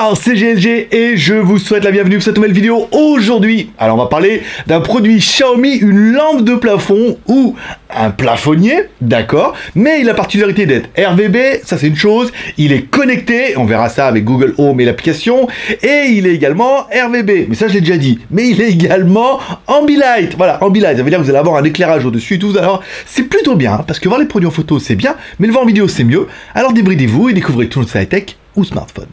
Bonsoir, c'est GLG et je vous souhaite la bienvenue pour cette nouvelle vidéo. Aujourd'hui, alors on va parler d'un produit Xiaomi, une lampe de plafond ou un plafonnier, d'accord, mais il a la particularité d'être RVB, ça c'est une chose, il est connecté, on verra ça avec Google Home et l'application, et il est également RVB, mais ça je l'ai déjà dit, mais il est également Ambilight, voilà, Ambilight, ça veut dire que vous allez avoir un éclairage au-dessus et tout, alors c'est plutôt bien, parce que voir les produits en photo c'est bien, mais le voir en vidéo c'est mieux, alors débridez-vous et découvrez tout notre high-tech ou smartphone.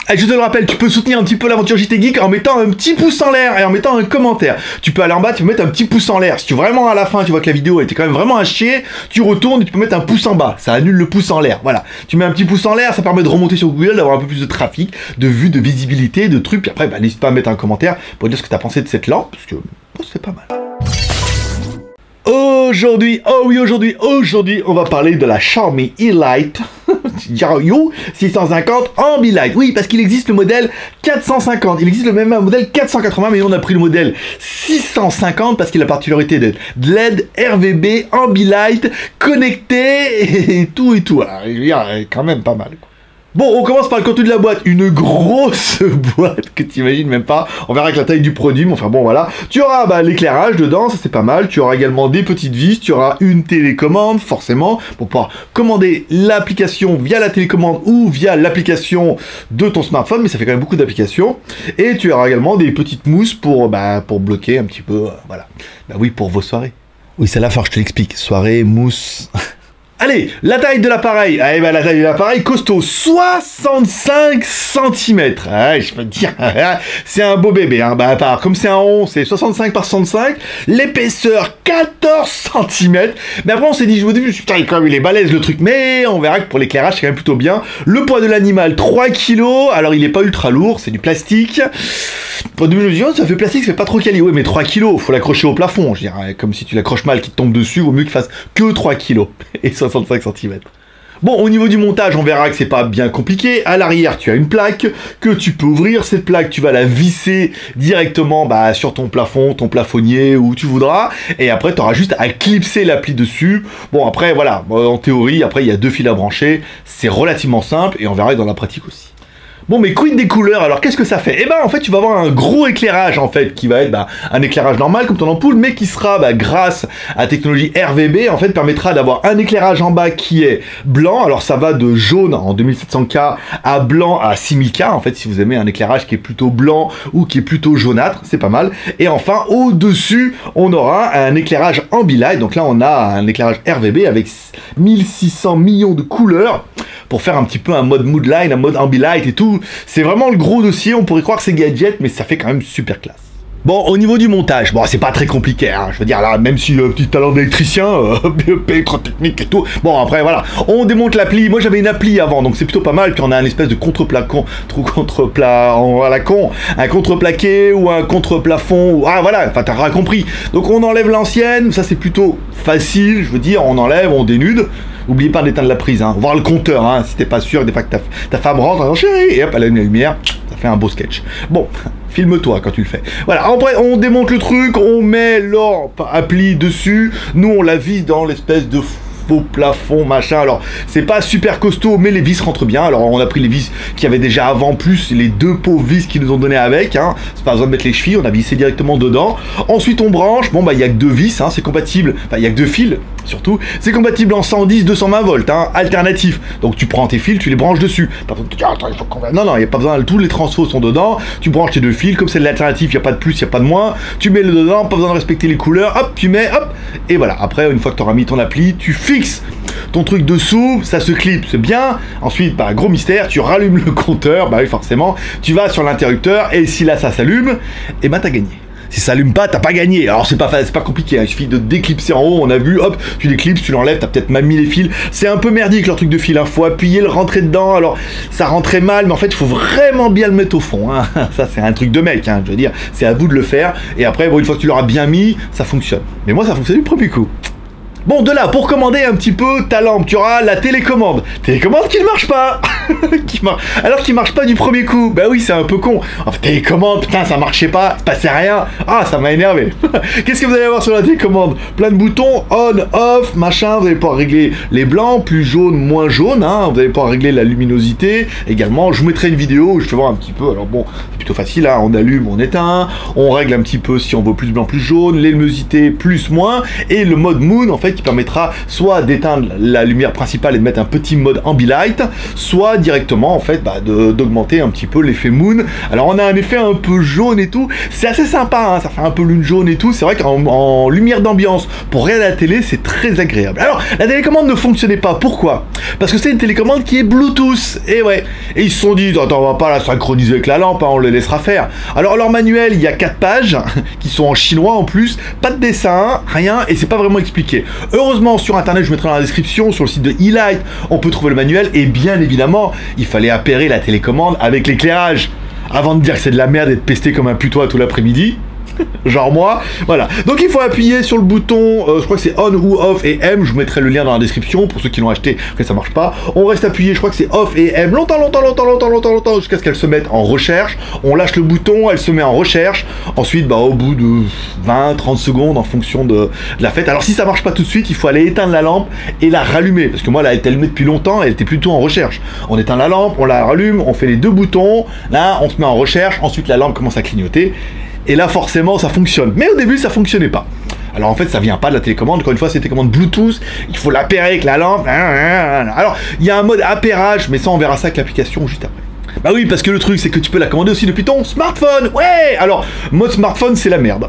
Et je te le rappelle, tu peux soutenir un petit peu l'aventure JT Geek en mettant un petit pouce en l'air et en mettant un commentaire. Tu peux aller en bas, tu peux mettre un petit pouce en l'air. Si tu vraiment à la fin, tu vois que la vidéo était quand même vraiment à chier, tu retournes et tu peux mettre un pouce en bas. Ça annule le pouce en l'air. Voilà. Tu mets un petit pouce en l'air, ça permet de remonter sur Google, d'avoir un peu plus de trafic, de vues, de visibilité, de trucs. Puis après, bah, n'hésite pas à mettre un commentaire pour dire ce que tu as pensé de cette lampe, parce que bon, c'est pas mal. Aujourd'hui, aujourd'hui, on va parler de la Xiaomi E-Lite You 650 Ambilight. Oui, parce qu'il existe le modèle 450, il existe le même modèle 480, mais on a pris le modèle 650 parce qu'il a la particularité d'être LED, RVB, Ambilight, connecté et tout et tout. Alors, il y a quand même pas mal, quoi. Bon, on commence par le contenu de la boîte, une grosse boîte que tu imagines même pas, on verra avec la taille du produit, mais enfin bon voilà, tu auras l'éclairage dedans, ça c'est pas mal, tu auras également des petites vis, tu auras une télécommande forcément, pour pouvoir commander l'application via la télécommande ou via l'application de ton smartphone, mais ça fait quand même beaucoup d'applications, et tu auras également des petites mousses pour bloquer un petit peu, voilà, oui, pour vos soirées. Oui, celle-là, faut que je te l'explique, soirée, mousse... Allez, la taille de l'appareil, la taille de l'appareil costaud, 65 cm. Ah, je peux te dire, c'est un beau bébé, hein. Comme c'est un rond, c'est 65 par 65, l'épaisseur 14 cm. Mais après on s'est dit, je me dis, putain, quand même il est balèze le truc, mais on verra que pour l'éclairage c'est quand même plutôt bien. Le poids de l'animal, 3 kg, alors il est pas ultra lourd, c'est du plastique. Au début je me dis, oh, ça fait plastique, ça fait pas trop quali. Oui, mais 3 kg, faut l'accrocher au plafond, je dirais, comme si tu l'accroches mal, qu'il te tombe dessus, vaut mieux qu'il fasse que 3 kg. Et 65 cm. Bon, au niveau du montage, on verra que c'est pas bien compliqué. À l'arrière, tu as une plaque que tu peux ouvrir. Cette plaque, tu vas la visser directement sur ton plafond, ton plafonnier, où tu voudras. Et après, tu auras juste à clipser l'appli dessus. Bon, après, voilà, en théorie, après, il y a 2 fils à brancher. C'est relativement simple et on verra dans la pratique aussi. Bon, mais quid des couleurs, alors qu'est-ce que ça fait? En fait, tu vas avoir un gros éclairage, en fait, qui va être un éclairage normal, comme ton ampoule, mais qui sera, grâce à la technologie RVB, en fait, permettra d'avoir un éclairage en bas qui est blanc. Alors, ça va de jaune en 2700K à blanc à 6000K, en fait, si vous aimez un éclairage qui est plutôt blanc ou qui est plutôt jaunâtre, c'est pas mal. Et enfin, au-dessus, on aura un éclairage Ambilight. Donc là, on a un éclairage RVB avec 1600 millions de couleurs, pour faire un petit peu un mode Moodline, un mode Ambilight et tout. C'est vraiment le gros dossier, on pourrait croire que c'est gadget, mais ça fait quand même super classe. Bon, au niveau du montage, bon, c'est pas très compliqué, hein. Je veux dire, là, même si petit talent d'électricien, BEP, électrotechnique et tout, bon, après, voilà, on démonte l'appli. Moi, j'avais une appli avant, donc c'est plutôt pas mal, puis on a un espèce de un contreplaqué ou un contreplafond, ah, voilà, enfin, t'as compris. Donc, on enlève l'ancienne, ça, c'est plutôt facile, je veux dire, on enlève, on dénude. N'oubliez pas d'éteindre la prise, hein. Voir le compteur, hein, si t'es pas sûr, des fois que ta femme rentre, en chérie, et hop, elle allume la lumière, ça fait un beau sketch. Bon, filme-toi quand tu le fais. Voilà, après, on démonte le truc, on met leur appli dessus, nous, on la vise dans l'espèce de faux plafond, machin. Alors, c'est pas super costaud, mais les vis rentrent bien. Alors, on a pris les vis qu'il y avait déjà avant, plus les 2 pauvres vis qu'ils nous ont donné avec, hein. C'est pas besoin de mettre les chevilles, on a vissé directement dedans. Ensuite, on branche. Bon, il y a que 2 vis, hein, c'est compatible. Enfin, il y a que 2 fils, surtout. C'est compatible en 110, 220 volts, hein, alternatif. Donc, tu prends tes fils, tu les branches dessus. Par contre, tu dis, attends, il faut qu'on... Non, il n'y a pas besoin, tous les transfos sont dedans. Tu branches tes 2 fils, comme c'est de l'alternatif, il n'y a pas de plus, il n'y a pas de moins. Tu mets le dedans, pas besoin de respecter les couleurs. Hop, tu mets, hop. Et voilà, après, une fois que tu auras mis ton appli, tu fixes ton truc dessous, ça se clip, c'est bien. Ensuite, gros mystère, tu rallumes le compteur, oui, forcément. Tu vas sur l'interrupteur, et si là, ça s'allume, t'as gagné. Si ça s'allume pas, t'as pas gagné. Alors c'est pas compliqué, hein. Il suffit de déclipser en haut, on a vu, hop, tu déclipses, tu l'enlèves, t'as peut-être même mis les fils. C'est un peu merdique leur truc de fil, hein. Faut appuyer, le rentrer dedans, alors ça rentrait mal, mais en fait il faut vraiment bien le mettre au fond, hein. Ça c'est un truc de mec, hein. Je veux dire, c'est à vous de le faire. Et après, bon, une fois que tu l'auras bien mis, ça fonctionne. Mais moi ça fonctionne du premier coup. Bon, de là, pour commander un petit peu ta lampe, tu auras la télécommande. Télécommande qui ne marche pas. Alors qu'il marche pas du premier coup. Bah oui, c'est un peu con. Enfin, télécommande, putain, ça marchait pas, il se passait rien. Ah, ça m'a énervé. Qu'est-ce que vous allez avoir sur la télécommande? Plein de boutons, on, off, machin. Vous allez pouvoir régler les blancs, plus jaune, moins jaune. Hein. Vous allez pouvoir régler la luminosité. Également, je vous mettrai une vidéo où je fais voir un petit peu. Alors bon, c'est plutôt facile. Hein. On allume, on éteint. On règle un petit peu si on veut plus blanc, plus jaune. Les luminosité, plus, moins. Et le mode moon, en fait, qui permettra soit d'éteindre la lumière principale et de mettre un petit mode ambilight, soit directement en fait d'augmenter un petit peu l'effet moon. Alors on a un effet un peu jaune et tout, c'est assez sympa, hein, ça fait un peu lune jaune et tout, c'est vrai qu'en lumière d'ambiance pour regarder la télé c'est très agréable. Alors la télécommande ne fonctionnait pas, pourquoi? Parce que c'est une télécommande qui est Bluetooth, et ouais, et ils se sont dit attends, on va pas la synchroniser avec la lampe, hein, on le laissera faire. Alors leur manuel, il y a 4 pages qui sont en chinois en plus, pas de dessin, rien, et c'est pas vraiment expliqué. Heureusement sur internet, je mettrai dans la description, sur le site de eLight, on peut trouver le manuel, et bien évidemment, il fallait appairer la télécommande avec l'éclairage, avant de dire que c'est de la merde et de pester comme un putois tout l'après-midi. Genre moi, voilà. Donc il faut appuyer sur le bouton, je crois que c'est on ou off et M, je vous mettrai le lien dans la description pour ceux qui l'ont acheté, après ça marche pas. On reste appuyé, je crois que c'est off et M, longtemps, jusqu'à ce qu'elle se mette en recherche. On lâche le bouton, elle se met en recherche. Ensuite, au bout de 20-30 secondes en fonction de la fête. Alors si ça marche pas tout de suite, il faut aller éteindre la lampe et la rallumer. Parce que moi, elle a été allumée depuis longtemps, elle était plutôt en recherche. On éteint la lampe, on la rallume, on fait les 2 boutons, là on se met en recherche, ensuite la lampe commence à clignoter. Et là, forcément, ça fonctionne. Mais au début, ça fonctionnait pas. Alors, en fait, ça vient pas de la télécommande. Encore une fois, c'est une télécommande Bluetooth. Il faut l'appairer avec la lampe. Alors, il y a un mode appairage, mais ça, on verra ça avec l'application juste après. Bah oui, parce que le truc, c'est que tu peux la commander aussi depuis ton smartphone. Ouais. Alors, mode smartphone, c'est la merde.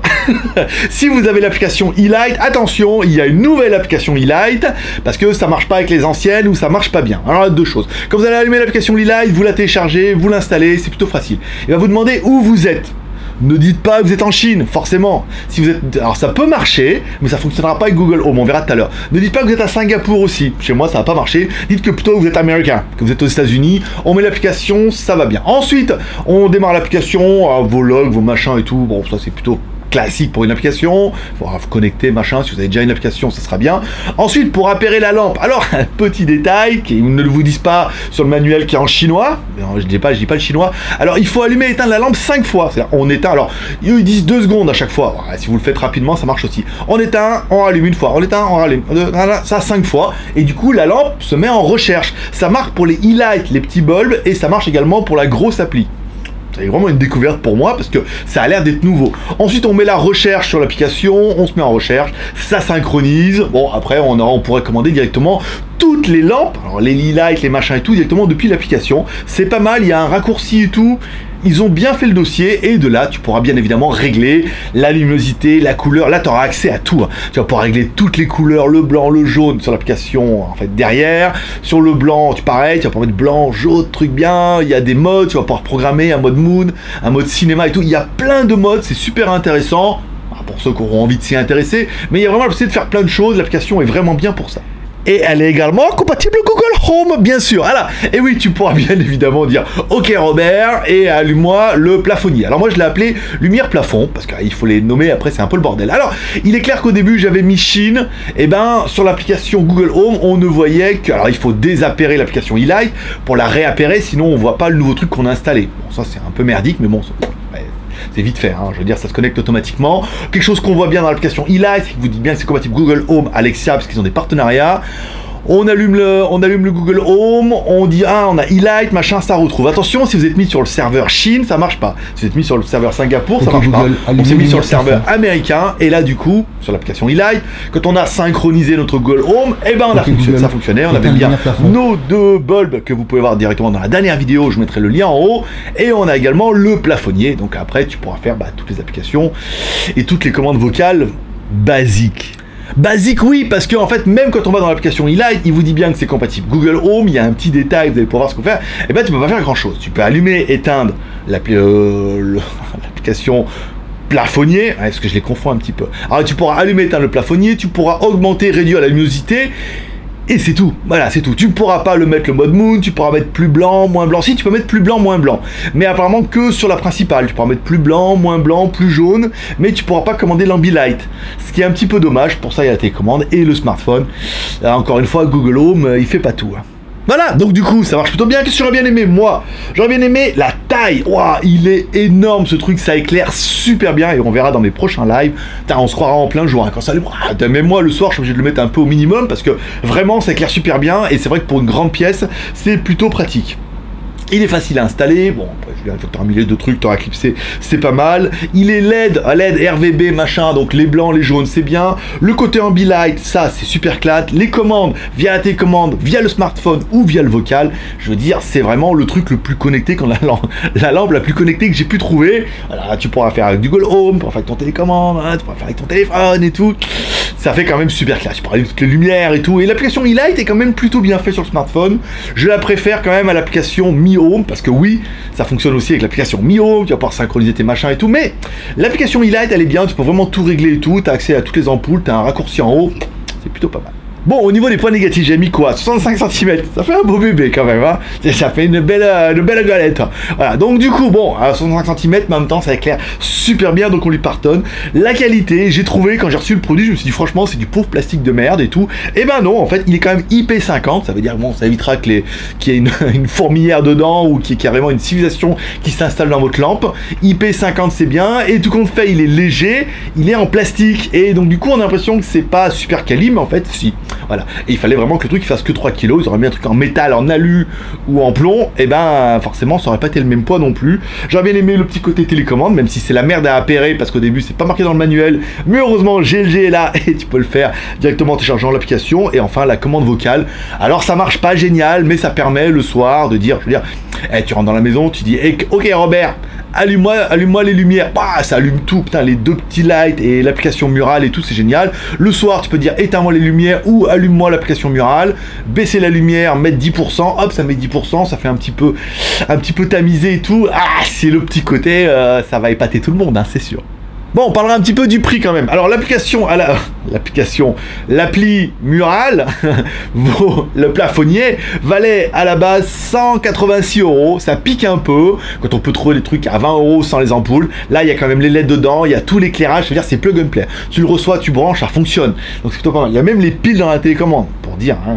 Si vous avez l'application eLight, attention, il y a une nouvelle application eLight, parce que ça marche pas avec les anciennes ou ça marche pas bien. Alors, il y a 2 choses. Quand vous allez allumer l'application eLight, vous la téléchargez, vous l'installez, c'est plutôt facile. Il va vous demander où vous êtes. Ne dites pas que vous êtes en Chine, forcément. Si vous êtes, alors ça peut marcher, mais ça fonctionnera pas avec Google Home, on verra tout à l'heure. Ne dites pas que vous êtes à Singapour aussi. Chez moi, ça va pas marcher. Dites que plutôt vous êtes américain, que vous êtes aux États-Unis. On met l'application, ça va bien. Ensuite, on démarre l'application, vos logs, vos machins et tout. Bon, ça c'est plutôt classique pour une application, il faudra vous connecter, machin, si vous avez déjà une application, ça sera bien. Ensuite, pour appairer la lampe, alors, un petit détail, qui ne vous disent pas sur le manuel qui est en chinois, non, je dis pas le chinois, alors il faut allumer et éteindre la lampe 5 fois, c'est-à-dire on éteint, alors, ils disent 2 secondes à chaque fois, si vous le faites rapidement, ça marche aussi. On éteint, on rallume une fois, on éteint, on rallume, ça 5 fois, et du coup, la lampe se met en recherche. Ça marche pour les eLight, les petits bulbes, et ça marche également pour la grosse appli. C'est vraiment une découverte pour moi parce que ça a l'air d'être nouveau. Ensuite, on met la recherche sur l'application, on se met en recherche, ça synchronise. Bon, après, on pourrait commander directement toutes les lampes, alors les eLight, les machins et tout, directement depuis l'application. C'est pas mal, il y a un raccourci et tout. Ils ont bien fait le dossier et de là, tu pourras bien évidemment régler la luminosité, la couleur. Là, tu auras accès à tout. Hein. Tu vas pouvoir régler toutes les couleurs, le blanc, le jaune sur l'application en fait derrière. Sur le blanc, pareil, tu vas pouvoir mettre blanc, jaune, truc bien. Il y a des modes, tu vas pouvoir programmer un mode moon, un mode cinéma et tout. Il y a plein de modes, c'est super intéressant pour ceux qui auront envie de s'y intéresser. Mais il y a vraiment la possibilité de faire plein de choses. L'application est vraiment bien pour ça. Et elle est également compatible Google Home, bien sûr. Voilà. Et oui, tu pourras bien évidemment dire « Ok Robert, et allume-moi le plafonnier ». Alors moi, je l'ai appelé lumière plafond, parce qu'il faut les nommer, après c'est un peu le bordel. Alors, il est clair qu'au début, j'avais mis Chine. Et ben, sur l'application Google Home, on ne voyait que... Alors, il faut désappairer l'application eLight pour la réappairer, sinon on voit pas le nouveau truc qu'on a installé. Bon, ça c'est un peu merdique, mais bon... C'est vite fait, hein. Je veux dire, ça se connecte automatiquement. Quelque chose qu'on voit bien dans l'application eLight, c'est que vous dites bien que c'est compatible Google Home, Alexa, parce qu'ils ont des partenariats. On allume le Google Home, on dit on a eLight, machin, ça retrouve. Attention, si vous êtes mis sur le serveur Chine, ça marche pas. Si vous êtes mis sur le serveur Singapour, ça marche pas. On s'est mis sur le serveur américain, et là du coup, sur l'application eLight, quand on a synchronisé notre Google Home, et ben ça fonctionnait, on avait bien nos 2 bulbes que vous pouvez voir directement dans la dernière vidéo, je mettrai le lien en haut, et on a également le plafonnier, donc après tu pourras faire toutes les applications et toutes les commandes vocales basiques. Basique, oui, parce que en fait, même quand on va dans l'application eLight, il vous dit bien que c'est compatible Google Home, il y a un petit détail, vous allez pouvoir voir ce qu'on fait, et ben tu peux pas faire grand chose. Tu peux allumer, éteindre l'application plafonnier, parce que je les confonds un petit peu. Alors tu pourras allumer, éteindre le plafonnier, tu pourras augmenter, réduire la luminosité, Et c'est tout, voilà, c'est tout. Tu pourras pas le mettre le mode moon, tu pourras mettre plus blanc, moins blanc. Si, tu peux mettre plus blanc, moins blanc. Mais apparemment que sur la principale. Tu pourras mettre plus blanc, plus jaune, mais tu pourras pas commander l'Ambilight. Ce qui est un petit peu dommage, pour ça il y a la télécommande et le smartphone. Encore une fois, Google Home, il fait pas tout. Hein. Voilà, donc du coup, ça marche plutôt bien. Qu'est-ce que j'aurais bien aimé? Moi, j'aurais bien aimé la taille. Waouh, il est énorme ce truc, ça éclaire super bien et on verra dans mes prochains lives. On se croira en plein jour. Hein, quand ça même moi, le soir, je suis obligé de le mettre un peu au minimum parce que vraiment, ça éclaire super bien et c'est vrai que pour une grande pièce, c'est plutôt pratique. Il est facile à installer, bon, après, une fois que tu as un millier de trucs, tu auras clipsé, c'est pas mal. Il est LED RVB, machin, donc les blancs, les jaunes, c'est bien. Le côté Ambilight, ça, c'est super classe. Les commandes, via la télécommande, via le smartphone ou via le vocal, je veux dire, c'est vraiment le truc le plus connecté, la lampe la plus connectée que j'ai pu trouver. Voilà, tu pourras faire avec Google Home, tu pourras faire avec ton télécommande, hein, tu pourras faire avec ton téléphone et tout. Ça fait quand même super classe, tu pourras allumer toutes les lumières et tout. Et l'application eLight est quand même plutôt bien faite sur le smartphone. Je la préfère quand même à l'application Mi Home, parce que oui, ça fonctionne aussi avec l'application Mi Home, tu vas pouvoir synchroniser tes machins et tout, mais l'application eLight, elle est bien, tu peux vraiment tout régler et tout, tu as accès à toutes les ampoules, tu as un raccourci en haut, c'est plutôt pas mal. Bon, au niveau des points négatifs, j'ai mis quoi? 65 cm, ça fait un beau bébé quand même, hein. Ça fait une belle galette. Voilà, donc du coup, bon, à 65 cm, mais en même temps, ça éclaire super bien, donc on lui pardonne. La qualité, j'ai trouvé, quand j'ai reçu le produit, je me suis dit, franchement, c'est du pauvre plastique de merde et tout. Et ben non, en fait, il est quand même IP50, ça veut dire, bon, ça évitera qu'il y ait une fourmilière dedans, ou qu'il y ait carrément une civilisation qui s'installe dans votre lampe. IP50, c'est bien, et tout compte fait, il est léger, il est en plastique, et donc du coup, on a l'impression que c'est pas super quali, mais en fait, si. Voilà, et il fallait vraiment que le truc fasse que 3 kg, ils auraient mis un truc en métal, en alu ou en plomb, et ben forcément ça aurait pas été le même poids non plus. J'aurais bien aimé le petit côté télécommande, même si c'est la merde à appairer, parce qu'au début c'est pas marqué dans le manuel, mais heureusement GLG est là, et tu peux le faire directement en téléchargeant l'application, et enfin la commande vocale. Alors ça marche pas génial, mais ça permet le soir de dire, je veux dire, tu rentres dans la maison, tu dis, hey, ok Robert, allume-moi les lumières, bah, ça allume tout, putain, les deux petits lights et l'application murale et tout, c'est génial. Le soir, tu peux dire éteins-moi les lumières ou allume-moi l'application murale, baisser la lumière, mettre 10%, hop, ça met 10%, ça fait un petit peu tamisé et tout. Ah, c'est le petit côté, ça va épater tout le monde, hein, c'est sûr. Bon, on parlera un petit peu du prix quand même. Alors l'appli murale, le plafonnier, valait à la base 186 €. Ça pique un peu quand on peut trouver des trucs à 20 € sans les ampoules. Là, il y a quand même les LED dedans, il y a tout l'éclairage. Je veux dire, c'est plug and play. Tu le reçois, tu branches, ça fonctionne. Donc c'est plutôt pas mal. Il y a même les piles dans la télécommande, pour dire. Hein.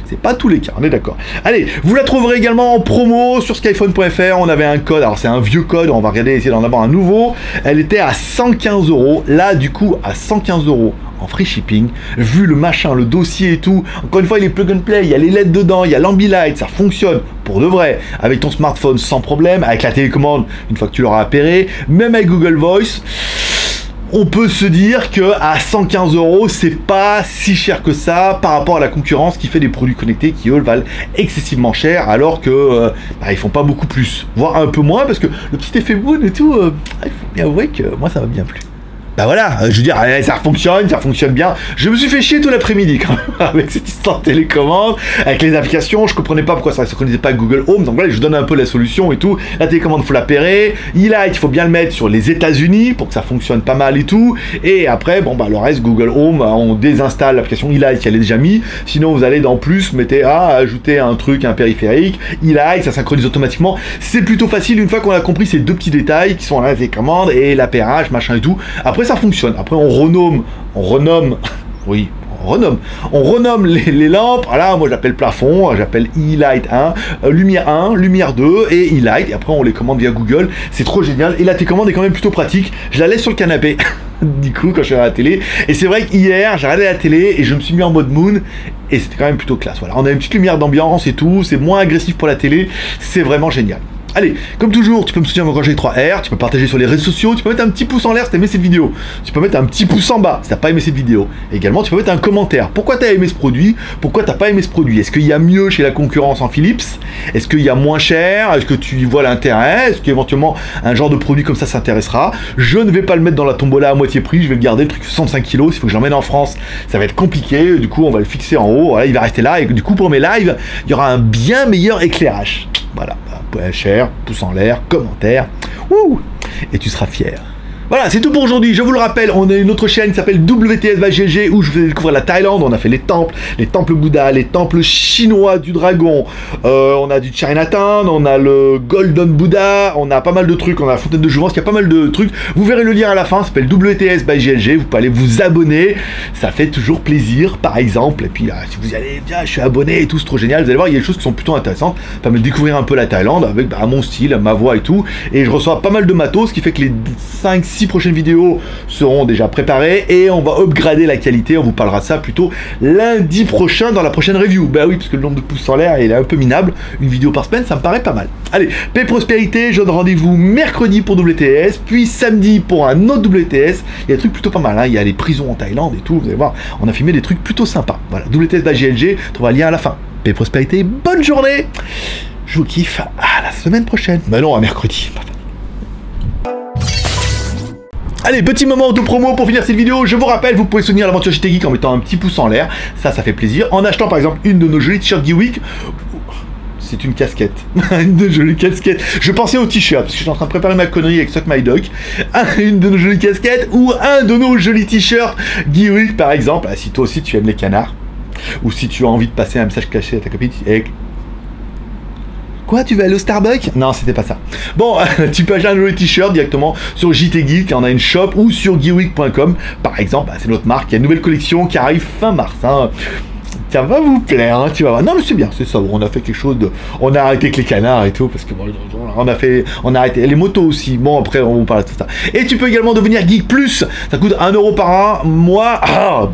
C'est pas tous les cas, on est d'accord. Allez, vous la trouverez également en promo sur skyphone.fr. On avait un code, alors c'est un vieux code, on va regarder, essayer d'en avoir un nouveau. Elle était à 115 €. Là, du coup, à 115 € en free shipping, vu le machin, le dossier et tout. Encore une fois, il est plug and play, il y a les LED dedans, il y a l'Ambilight, ça fonctionne pour de vrai. Avec ton smartphone sans problème, avec la télécommande, une fois que tu l'auras appairé, même avec Google Voice. On peut se dire que à 115 €, c'est pas si cher que ça par rapport à la concurrence qui fait des produits connectés qui eux valent excessivement cher, alors que ils font pas beaucoup plus, voire un peu moins, parce que le petit effet moon et tout, il faut bien avouer que moi ça m'a bien plu. Bah voilà, je veux dire, ça fonctionne bien. Je me suis fait chier tout l'après-midi quand même avec cette histoire de télécommande, avec les applications, je comprenais pas pourquoi ça ne synchronisait pas avec Google Home, donc voilà, je donne un peu la solution et tout. La télécommande, faut l'appairer, eLight, il faut bien le mettre sur les États-Unis pour que ça fonctionne pas mal et tout. Et après, bon bah le reste, Google Home, on désinstalle l'application eLight qui elle est déjà mise. Sinon vous allez dans plus, mettez ajouter un truc, un périphérique, eLight, ça synchronise automatiquement. C'est plutôt facile une fois qu'on a compris ces deux petits détails qui sont la télécommande et l'appairage, machin et tout. Après ça fonctionne. Après on renomme les lampes. Voilà, moi j'appelle plafond, j'appelle eLight 1, lumière 2 et eLight. Et après on les commande via Google. C'est trop génial. Et la télécommande est quand même plutôt pratique. Je la laisse sur le canapé. Du coup, quand je suis à la télé. Et c'est vrai qu'hier, j'ai regardé la télé et je me suis mis en mode moon. Et c'était quand même plutôt classe. Voilà, on a une petite lumière d'ambiance et tout. C'est moins agressif pour la télé. C'est vraiment génial. Allez, comme toujours, tu peux me soutenir avec GG3R, tu peux partager sur les réseaux sociaux, tu peux mettre un petit pouce en l'air si t'as aimé cette vidéo, tu peux mettre un petit pouce en bas si t'as pas aimé cette vidéo. Et également, tu peux mettre un commentaire. Pourquoi t'as aimé ce produit? Pourquoi t'as pas aimé ce produit? Est-ce qu'il y a mieux chez la concurrence en Philips? Est-ce qu'il y a moins cher? Est-ce que tu y vois l'intérêt? Est-ce qu'éventuellement un genre de produit comme ça s'intéressera? Je ne vais pas le mettre dans la tombola à moitié prix, je vais le garder, le truc 65 kg, s'il faut que je l'emmène en France, ça va être compliqué, du coup on va le fixer en haut, voilà, il va rester là, et du coup pour mes lives, il y aura un bien meilleur éclairage. Voilà, cher, pouce en l'air, commentaire, et tu seras fier. Voilà, c'est tout pour aujourd'hui. Je vous le rappelle, on a une autre chaîne qui s'appelle WTS by GLG où je vais découvrir la Thaïlande. On a fait les temples Bouddha, les temples chinois du dragon. On a du Chinatown, on a le Golden Buddha, on a pas mal de trucs. On a la fontaine de Jouvence, il y a pas mal de trucs. Vous verrez le lien à la fin, ça s'appelle WTS by GLG. Vous pouvez aller vous abonner, ça fait toujours plaisir, par exemple. Et puis si vous y allez, je suis abonné et tout, c'est trop génial. Vous allez voir, il y a des choses qui sont plutôt intéressantes. Ça permet de découvrir un peu la Thaïlande avec mon style, ma voix et tout. Et je reçois pas mal de matos, ce qui fait que les 5-6 prochaines vidéos seront déjà préparées et on va upgrader la qualité. On vous parlera de ça plutôt lundi prochain dans la prochaine review. Bah oui, parce que le nombre de pouces en l'air il est un peu minable. Une vidéo par semaine, ça me paraît pas mal. Allez, paix et prospérité. Je donne rendez-vous mercredi pour WTS, puis samedi pour un autre WTS. Il y a des trucs plutôt pas mal, hein. Il y a les prisons en Thaïlande et tout. Vous allez voir, on a filmé des trucs plutôt sympas. Voilà, WTS by GLG, tu trouveras le lien à la fin. Paix et prospérité, bonne journée. Je vous kiffe. À la semaine prochaine. Bah non, à mercredi. Allez, petit moment auto-promo pour finir cette vidéo. Je vous rappelle, vous pouvez soutenir l'aventure JT Geek en mettant un petit pouce en l'air. Ça fait plaisir. En achetant par exemple une de nos jolies t-shirts Geek. C'est une casquette. Une de nos jolies casquettes. Je pensais au t-shirt parce que je suis en train de préparer ma connerie avec Suck My Dog. Une de nos jolies casquettes ou un de nos jolis t-shirts Geek par exemple. Si toi aussi tu aimes les canards. Ou si tu as envie de passer un message caché à ta copine. Quoi, tu vas aller au Starbucks? Non, c'était pas ça. Bon, tu peux acheter un joli t-shirt directement sur JT Geek, on a une shop, ou sur geekweek.com, par exemple, c'est notre marque, il y a une nouvelle collection qui arrive fin mars, hein. Ça va vous plaire, hein, tu vas voir. Non mais c'est bien, c'est ça, on a fait quelque chose de... On a arrêté avec les canards et tout, parce que bon, on a arrêté les motos aussi, bon après on vous parle de tout ça. Et tu peux également devenir Geek Plus, ça coûte 1 € par mois,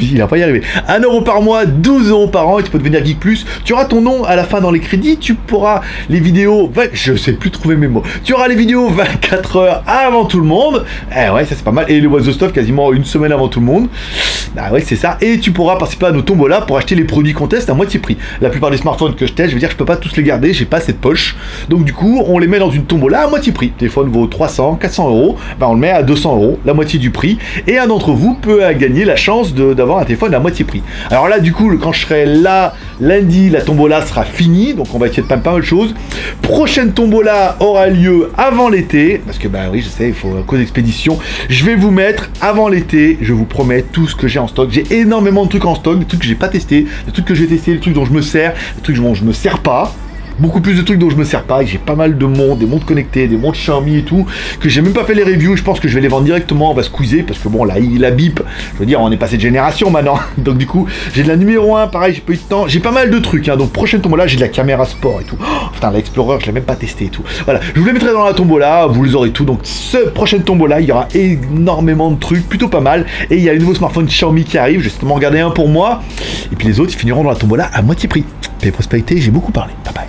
il a pas y arrivé, 1 € par mois, 12 € par an, et tu peux devenir Geek Plus, tu auras ton nom à la fin dans les crédits, tu pourras les vidéos, je sais plus trouver mes mots, tu auras les vidéos 24 heures avant tout le monde, ouais ça c'est pas mal, et les What's the Stuff quasiment une semaine avant tout le monde, bah ouais c'est ça, et tu pourras participer à nos tombolas pour acheter les produits qu'on teste à moitié prix. La plupart des smartphones que je teste, je veux dire, je peux pas tous les garder, j'ai pas cette poche. Donc du coup, on les met dans une tombola à moitié prix. Le téléphone vaut 300, 400 €, bah on le met à 200 €, la moitié du prix. Et un d'entre vous peut gagner la chance d'avoir un téléphone à moitié prix. Alors là, du coup, quand je serai là lundi, la tombola sera finie, donc on va essayer de faire pas mal de choses. Prochaine tombola aura lieu avant l'été, parce que bah oui, je sais, il faut cause d'expédition. Je vais vous mettre avant l'été, je vous promets tout ce que j'ai en stock. J'ai énormément de trucs en stock, des trucs que j'ai pas testé, des trucs que j'ai testé, des trucs dont je me sers, des trucs dont je me sers pas. Beaucoup plus de trucs dont je me sers pas, et j'ai pas mal de montres, des montres connectées, des montres Xiaomi et tout, que j'ai même pas fait les reviews. Je pense que je vais les vendre directement, on va squeezer, parce que bon, là, la bip, je veux dire, on est passé de génération maintenant. Donc du coup, j'ai de la numéro 1, pareil, j'ai pas eu de temps, j'ai pas mal de trucs, hein. Donc prochaine tombola, j'ai de la caméra sport et tout. Oh, putain, l'Explorer, je l'ai même pas testé et tout. Voilà, je vous les mettrai dans la tombola, vous les aurez tout. Donc ce prochaine tombola, il y aura énormément de trucs, plutôt pas mal. Et il y a les nouveaux smartphones Xiaomi qui arrivent, je vais justement regarder un pour moi. Et puis les autres, ils finiront dans la tombola à moitié prix. Paix et prospérité, j'ai beaucoup parlé. Bye bye.